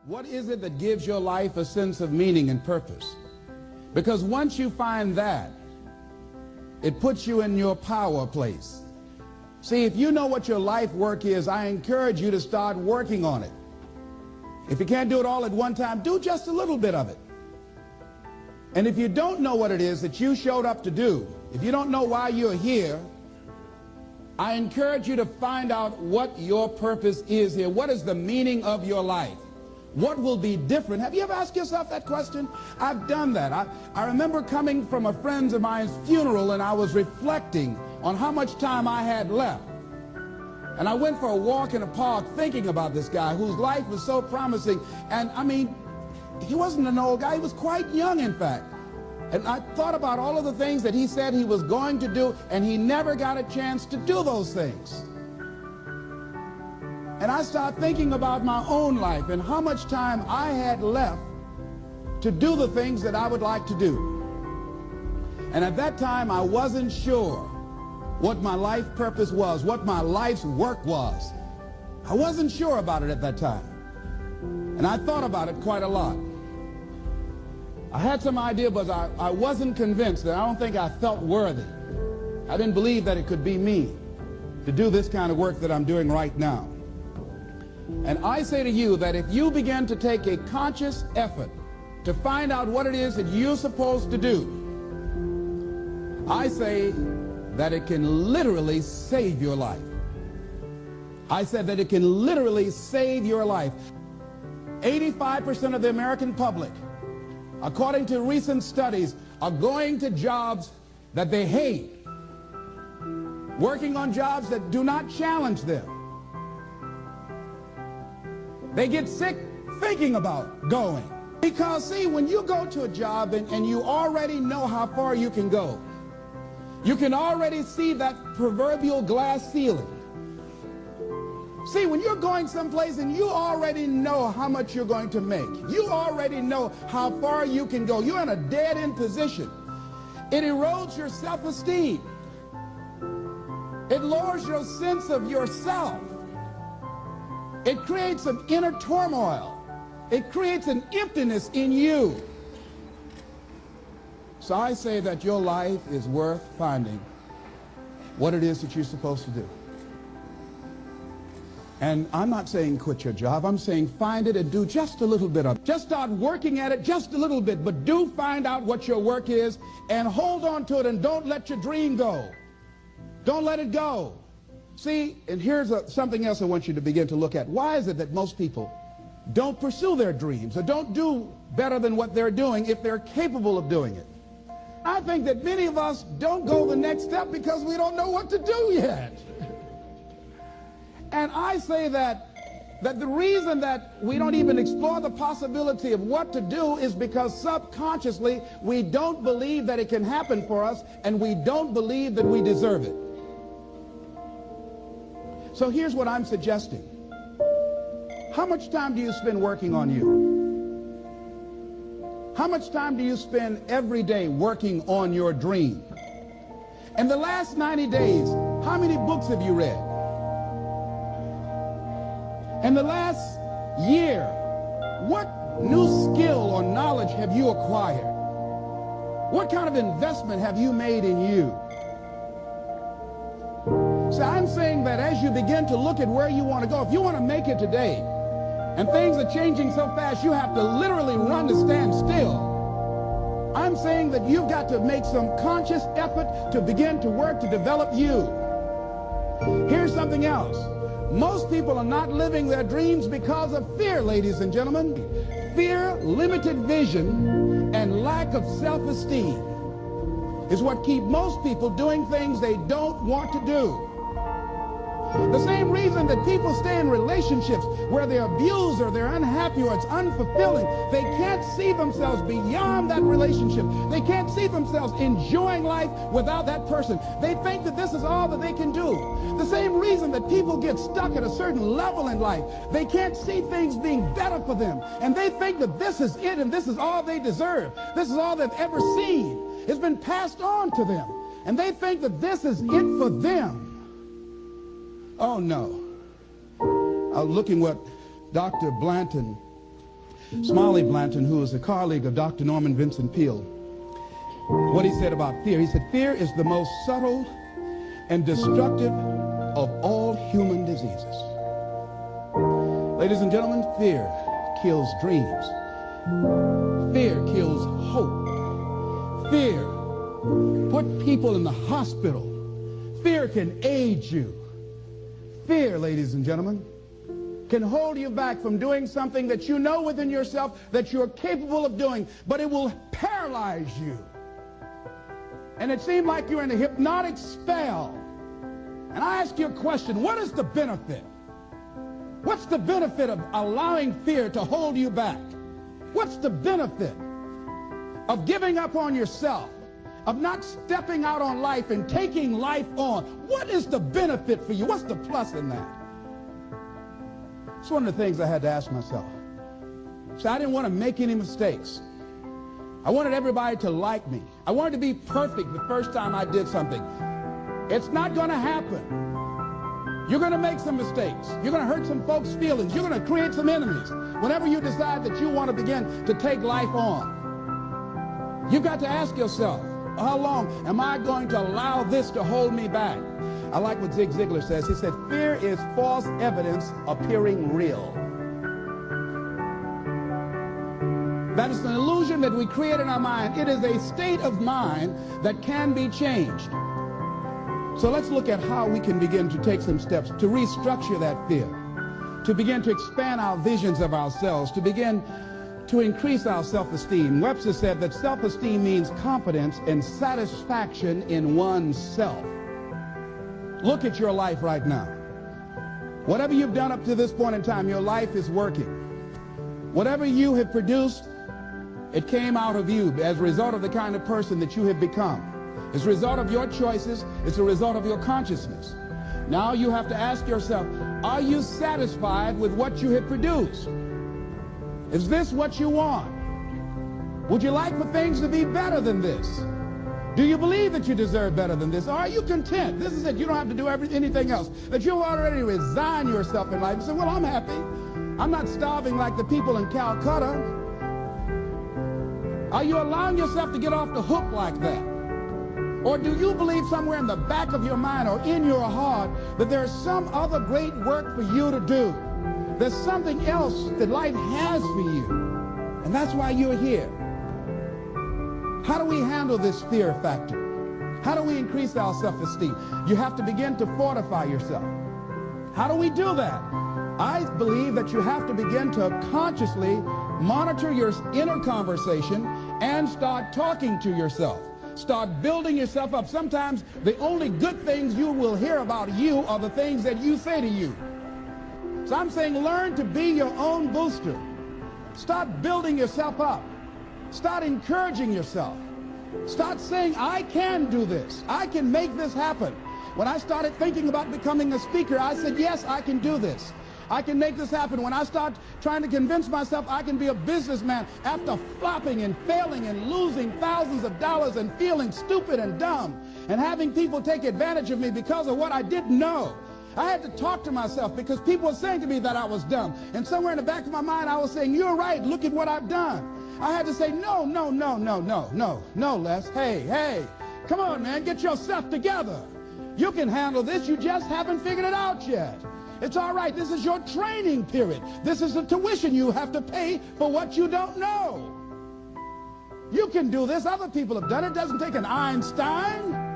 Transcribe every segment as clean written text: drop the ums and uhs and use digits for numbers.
What is it that gives your life a sense of meaning and purpose? Because once you find that, it puts you in your power place. See, if you know what your life work is, I encourage you to start working on it. If you can't do it all at one time, do just a little bit of it. And if you don't know what it is that you showed up to do, if you don't know why you're here, I encourage you to find out what your purpose is here. What is the meaning of your life? What will be different? Have you ever asked yourself that question? I've done that. I remember coming from a friend of mine's funeral, and I was reflecting on how much time I had left. And I went for a walk in a park thinking about this guy whose life was so promising. And I mean, he wasn't an old guy. He was quite young, in fact. And I thought about all of the things that he said he was going to do, and he never got a chance to do those things. And I started thinking about my own life and how much time I had left to do the things that I would like to do. And at that time, I wasn't sure what my life purpose was, what my life's work was. I wasn't sure about it at that time. And I thought about it quite a lot. I had some idea, but I wasn't convinced. And I don't think I felt worthy. I didn't believe that it could be me to do this kind of work that I'm doing right now. And I say to you that if you begin to take a conscious effort to find out what it is that you're supposed to do, I say that it can literally save your life. I said that it can literally save your life. 85% of the American public, according to recent studies, are going to jobs that they hate, working on jobs that do not challenge them. They get sick thinking about going. Because, see, when you go to a job and you already know how far you can go, you can already see that proverbial glass ceiling. See, when you're going someplace and you already know how much you're going to make, you already know how far you can go, you're in a dead-end position. It erodes your self-esteem. It lowers your sense of yourself. It creates an inner turmoil. It creates an emptiness in you. So I say that your life is worth finding what it is that you're supposed to do. And I'm not saying quit your job. I'm saying find it and do just a little bit of it. Just start working at it just a little bit, but do find out what your work is and hold on to it, and don't let your dream go. Don't let it go. See, and here's something else I want you to begin to look at. Why is it that most people don't pursue their dreams or don't do better than what they're doing if they're capable of doing it? I think that many of us don't go the next step because we don't know what to do yet. And I say that the reason that we don't even explore the possibility of what to do is because subconsciously we don't believe that it can happen for us, and we don't believe that we deserve it. So here's what I'm suggesting. How much time do you spend working on you? How much time do you spend every day working on your dream? In the last 90 days, how many books have you read? In the last year, what new skill or knowledge have you acquired? What kind of investment have you made in you? So I'm saying that as you begin to look at where you want to go, if you want to make it today, and things are changing so fast, you have to literally run to stand still. I'm saying that you've got to make some conscious effort to begin to work to develop you. Here's something else. Most people are not living their dreams because of fear, ladies and gentlemen. Fear, limited vision, and lack of self-esteem is what keep most people doing things they don't want to do. The same reason that people stay in relationships where they're abused or they're unhappy or it's unfulfilling, they can't see themselves beyond that relationship. They can't see themselves enjoying life without that person. They think that this is all that they can do. The same reason that people get stuck at a certain level in life, they can't see things being better for them. And they think that this is it and this is all they deserve. This is all they've ever seen. It's been passed on to them. And they think that this is it for them. Oh, no. I was looking what Dr. Blanton Smiley Blanton, who is a colleague of Dr. Norman Vincent Peale, what he said about fear. He said, fear is the most subtle and destructive of all human diseases. Ladies and gentlemen, fear kills dreams. Fear kills hope. Fear put people in the hospital. Fear can age you. Fear, ladies and gentlemen, can hold you back from doing something that you know within yourself that you're capable of doing, but it will paralyze you. And it seemed like you're in a hypnotic spell. And I ask you a question, what is the benefit? What's the benefit of allowing fear to hold you back? What's the benefit of giving up on yourself, of not stepping out on life and taking life on? What is the benefit for you? What's the plus in that? It's one of the things I had to ask myself. So I didn't want to make any mistakes. I wanted everybody to like me. I wanted to be perfect the first time I did something. It's not going to happen. You're going to make some mistakes. You're going to hurt some folks' feelings. You're going to create some enemies whenever you decide that you want to begin to take life on. You've got to ask yourself, how long am I going to allow this to hold me back? I like what Zig Ziglar says. He said, fear is false evidence appearing real. That is an illusion that we create in our mind. It is a state of mind that can be changed. So let's look at how we can begin to take some steps to restructure that fear, to begin to expand our visions of ourselves, to begin to increase our self-esteem. Webster said that self-esteem means confidence and satisfaction in oneself. Look at your life right now. Whatever you've done up to this point in time, your life is working. Whatever you have produced, it came out of you as a result of the kind of person that you have become. It's a result of your choices. It's a result of your consciousness. Now you have to ask yourself, are you satisfied with what you have produced? Is this what you want? Would you like for things to be better than this? Do you believe that you deserve better than this? Or are you content? This is it. You don't have to do anything else. That you'll already resign yourself in life and say, well, I'm happy. I'm not starving like the people in Calcutta. Are you allowing yourself to get off the hook like that? Or do you believe somewhere in the back of your mind or in your heart that there's some other great work for you to do? There's something else that life has for you. And that's why you're here. How do we handle this fear factor? How do we increase our self-esteem? You have to begin to fortify yourself. How do we do that? I believe that you have to begin to consciously monitor your inner conversation and start talking to yourself. Start building yourself up. Sometimes the only good things you will hear about you are the things that you say to you. So I'm saying learn to be your own booster. Start building yourself up. Start encouraging yourself. Start saying, I can do this. I can make this happen. When I started thinking about becoming a speaker, I said, yes, I can do this. I can make this happen. When I start trying to convince myself I can be a businessman after flopping and failing and losing thousands of dollars and feeling stupid and dumb and having people take advantage of me because of what I didn't know, I had to talk to myself because people were saying to me that I was dumb. And somewhere in the back of my mind, I was saying, you're right. Look at what I've done. I had to say, no, Les. Hey, come on, man. Get yourself together. You can handle this. You just haven't figured it out yet. It's all right. This is your training period. This is the tuition you have to pay for what you don't know. You can do this. Other people have done it. It doesn't take an Einstein.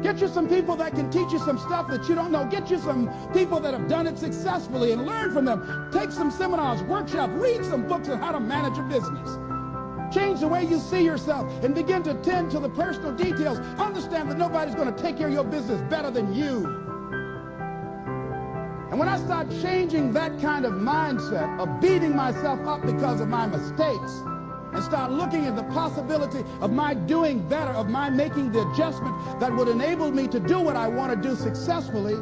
Get you some people that can teach you some stuff that you don't know. Get you some people that have done it successfully and learn from them. Take some seminars, workshops, read some books on how to manage a business. Change the way you see yourself and begin to tend to the personal details. Understand that nobody's going to take care of your business better than you. And when I start changing that kind of mindset of beating myself up because of my mistakes and start looking at the possibility of my doing better, of my making the adjustment that would enable me to do what I want to do successfully,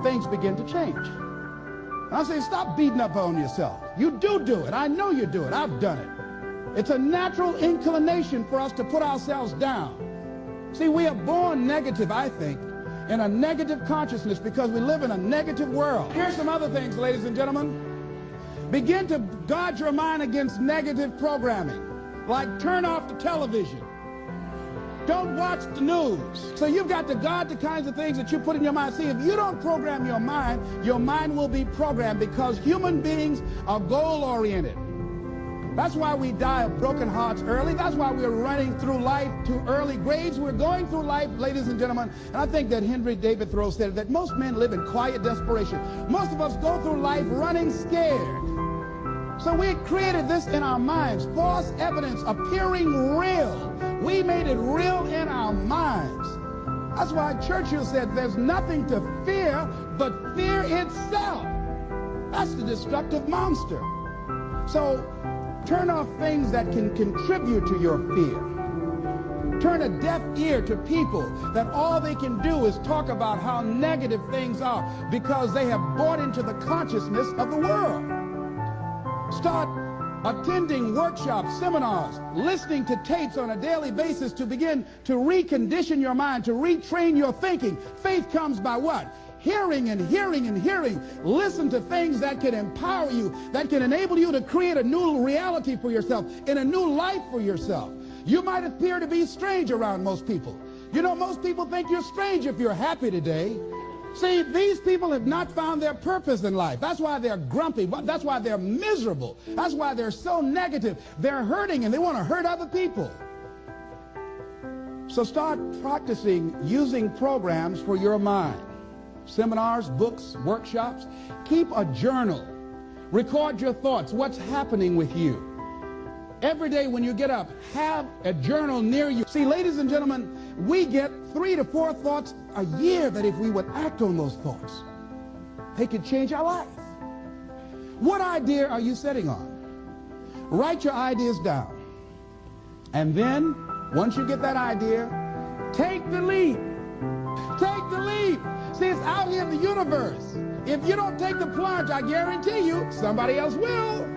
things begin to change. And I'm saying stop beating up on yourself. You do it. I know you do it. I've done it. It's a natural inclination for us to put ourselves down. See, we are born negative, I think, in a negative consciousness because we live in a negative world. Here's some other things, ladies and gentlemen. Begin to guard your mind against negative programming, like turn off the television. Don't watch the news. So you've got to guard the kinds of things that you put in your mind. See, if you don't program your mind will be programmed, because human beings are goal-oriented. That's why we die of broken hearts early. That's why we're running through life to early graves. We're going through life, ladies and gentlemen, and I think that Henry David Thoreau said that most men live in quiet desperation. Most of us go through life running scared. So we created this in our minds, false evidence appearing real. We made it real in our minds. That's why Churchill said there's nothing to fear but fear itself. That's the destructive monster. So turn off things that can contribute to your fear. Turn a deaf ear to people that all they can do is talk about how negative things are, because they have bought into the consciousness of the world. Start attending workshops, seminars, listening to tapes on a daily basis to begin to recondition your mind, to retrain your thinking. Faith comes by what? Hearing and hearing and hearing. Listen to things that can empower you, that can enable you to create a new reality for yourself, and a new life for yourself. You might appear to be strange around most people. You know, most people think you're strange if you're happy today. See, these people have not found their purpose in life. That's why they're grumpy. That's why they're miserable. That's why they're so negative. They're hurting and they want to hurt other people. So start practicing using programs for your mind. Seminars, books, workshops. Keep a journal. Record your thoughts. What's happening with you? Every day when you get up, have a journal near you. See, ladies and gentlemen, we get 3 to 4 thoughts a year that if we would act on those thoughts, they could change our life. What idea are you sitting on? Write your ideas down. And then, once you get that idea, take the leap. Take the leap. See, it's out here in the universe. If you don't take the plunge, I guarantee you, somebody else will.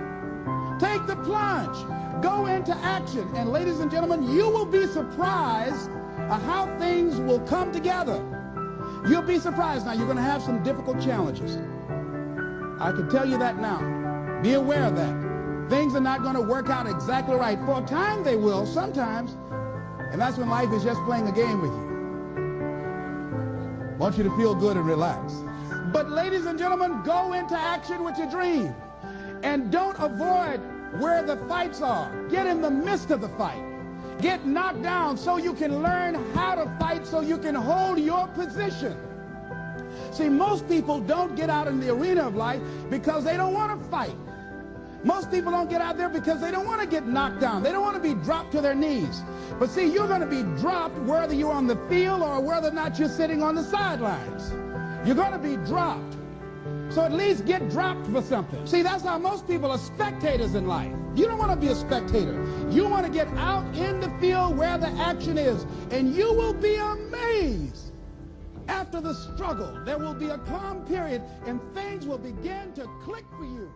Take the plunge. Go into action. And ladies and gentlemen, you will be surprised at how things will come together. You'll be surprised. Now, you're going to have some difficult challenges. I can tell you that now. Be aware of that. Things are not going to work out exactly right. For a time they will, sometimes. And that's when life is just playing a game with you. I want you to feel good and relax. But ladies and gentlemen, go into action with your dream. And don't avoid where the fights are. Get in the midst of the fight. Get knocked down so you can learn how to fight, so you can hold your position. See, most people don't get out in the arena of life because they don't want to fight. Most people don't get out there because they don't want to get knocked down. They don't want to be dropped to their knees. But see, you're going to be dropped whether you're on the field or whether or not you're sitting on the sidelines. You're going to be dropped. So at least get dropped for something. See, that's how most people are spectators in life. You don't want to be a spectator. You want to get out in the field where the action is. And you will be amazed. After the struggle, there will be a calm period and things will begin to click for you.